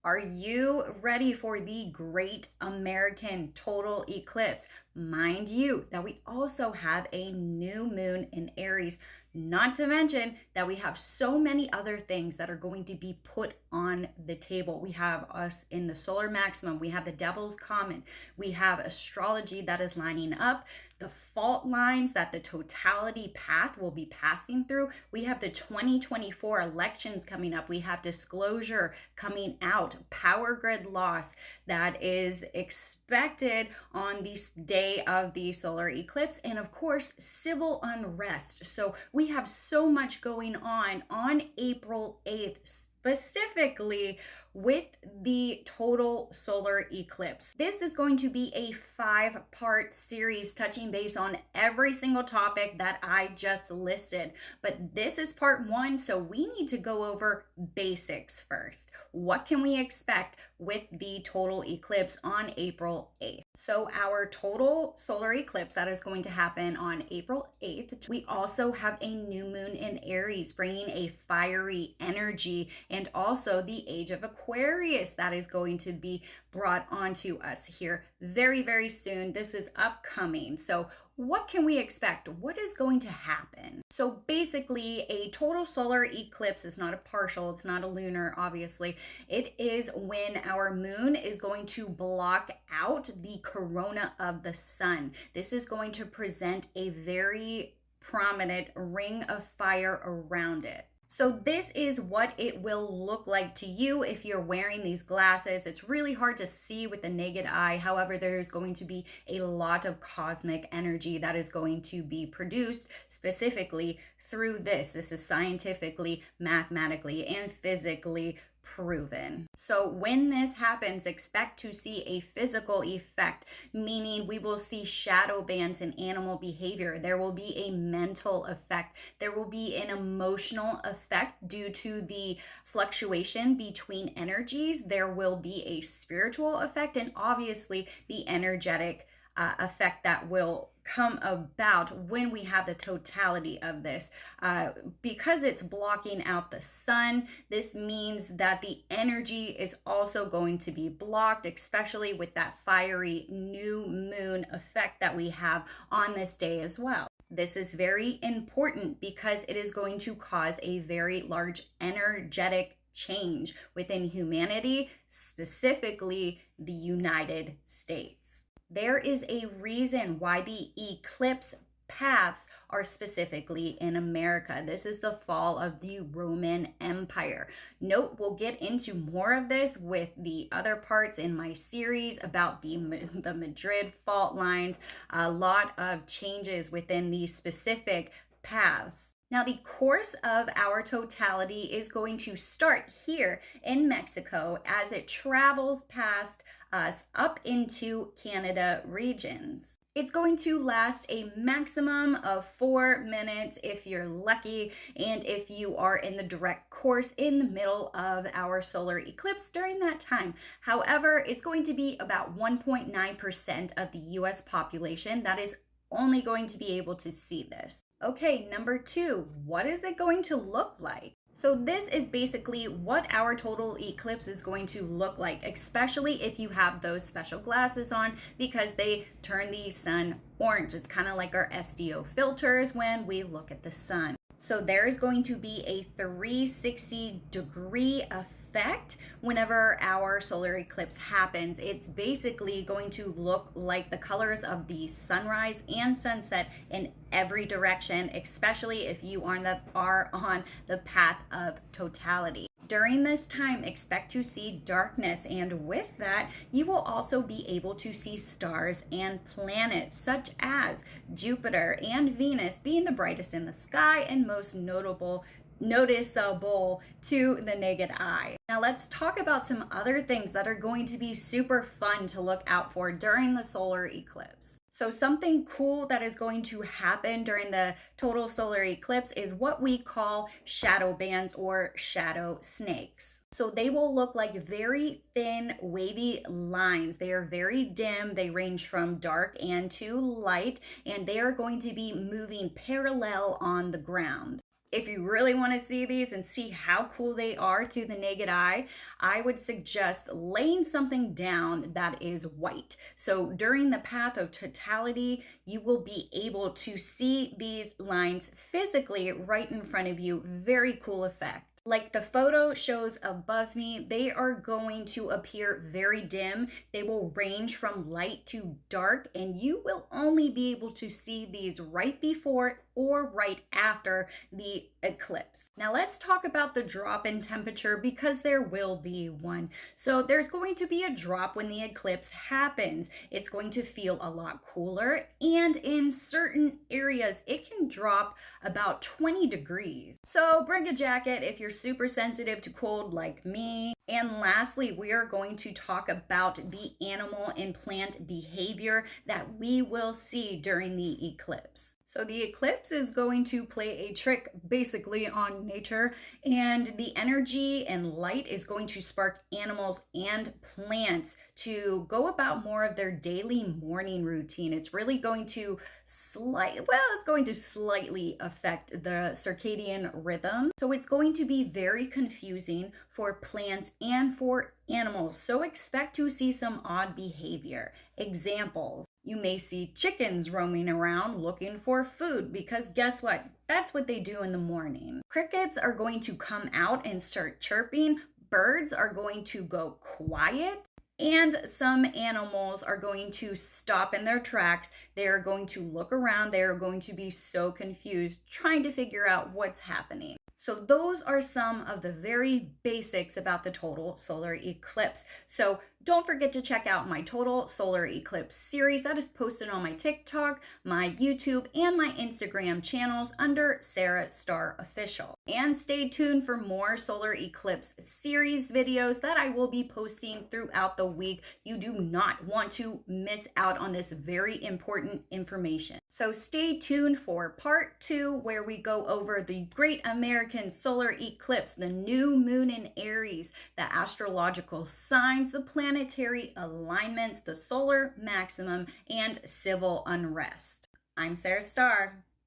Are you ready for the Great American Total Eclipse? Mind you, that we also have a new moon in Aries, not to mention that we have so many other things that are going to be put on the table. We have us in the solar maximum, we have the devil's comet, we have astrology that is lining up, the fault lines that the totality path will be passing through. We have the 2024 elections coming up. We have disclosure coming out, power grid loss that is expected on the day of the solar eclipse, and of course, civil unrest. So we have so much going on April 8th, specifically with the total solar eclipse. This is going to be a 5-part series touching base on every single topic that I just listed. But this is part 1, so we need to go over basics first. What can we expect with the total eclipse on April 8th? So our total solar eclipse that is going to happen on April 8th, we also have a new moon in Aries bringing a fiery energy, and also the age of Aquarius that is going to be brought onto us here very, very soon. This is upcoming. So what can we expect? What is going to happen? So basically, a total solar eclipse is not a partial, it's not a lunar, obviously. It is when our moon is going to block out the corona of the sun. This is going to present a very prominent ring of fire around it. So this is what it will look like to you if you're wearing these glasses. It's really hard to see with the naked eye. However, there's going to be a lot of cosmic energy that is going to be produced specifically through this. This is scientifically, mathematically, and physically proven. So when this happens, expect to see a physical effect, meaning we will see shadow bands in animal behavior. There will be a mental effect. There will be an emotional effect due to the fluctuation between energies. There will be a spiritual effect, and obviously the energetic effect that will come about when we have the totality of this. Because it's blocking out the sun, this means that the energy is also going to be blocked, especially with that fiery new moon effect that we have on this day as well. This is very important because it is going to cause a very large energetic change within humanity, specifically the United States. There is a reason why the eclipse paths are specifically in America. This is the fall of the Roman Empire. Note, we'll get into more of this with the other parts in my series about the Madrid fault lines, a lot of changes within these specific paths. Now, the course of our totality is going to start here in Mexico as it travels past us up into Canada regions. It's going to last a maximum of 4 minutes if you're lucky, and if you are in the direct course in the middle of our solar eclipse during that time. However, it's going to be about 1.9% of the US population that is only going to be able to see this. Okay, number 2, what is it going to look like? So this is basically what our total eclipse is going to look like, especially if you have those special glasses on, because they turn the sun orange. It's kind of like our SDO filters when we look at the sun. So there is going to be a 360-degree effect whenever our solar eclipse happens. It's basically going to look like the colors of the sunrise and sunset in every direction, especially if you are on the path of totality. During this time, expect to see darkness, and with that, you will also be able to see stars and planets such as Jupiter and Venus being the brightest in the sky and most noticeable to the naked eye. Now let's talk about some other things that are going to be super fun to look out for during the solar eclipse. So something cool that is going to happen during the total solar eclipse is what we call shadow bands or shadow snakes. So they will look like very thin, wavy lines. They are very dim. They range from dark and to light, and they are going to be moving parallel on the ground. If you really want to see these and see how cool they are to the naked eye, I would suggest laying something down that is white. So during the path of totality, you will be able to see these lines physically right in front of you. Very cool effect. Like the photo shows above me, they are going to appear very dim. They will range from light to dark, and you will only be able to see these right before or right after the eclipse. Now let's talk about the drop in temperature, because there will be one. So there's going to be a drop when the eclipse happens. It's going to feel a lot cooler, and in certain areas it can drop about 20 degrees. So bring a jacket if you're super sensitive to cold like me. And lastly, we are going to talk about the animal and plant behavior that we will see during the eclipse. So the eclipse is going to play a trick basically on nature, and the energy and light is going to spark animals and plants to go about more of their daily morning routine. It's really going to slightly affect the circadian rhythm. So it's going to be very confusing for plants and for animals. So expect to see some odd behavior. Examples: you may see chickens roaming around looking for food, because guess what? That's what they do in the morning. Crickets are going to come out and start chirping. Birds are going to go quiet. And some animals are going to stop in their tracks. They're going to look around. They're going to be so confused, trying to figure out what's happening. So those are some of the very basics about the total solar eclipse. So don't forget to check out my total solar eclipse series that is posted on my TikTok, my YouTube, and my Instagram channels under Sarah Star Official. And stay tuned for more solar eclipse series videos that I will be posting throughout the week. You do not want to miss out on this very important information. So stay tuned for part 2, where we go over the Great American Solar Eclipse, the new moon in Aries, the astrological signs, the planetary alignments, the solar maximum, and civil unrest. I'm Sarah Star.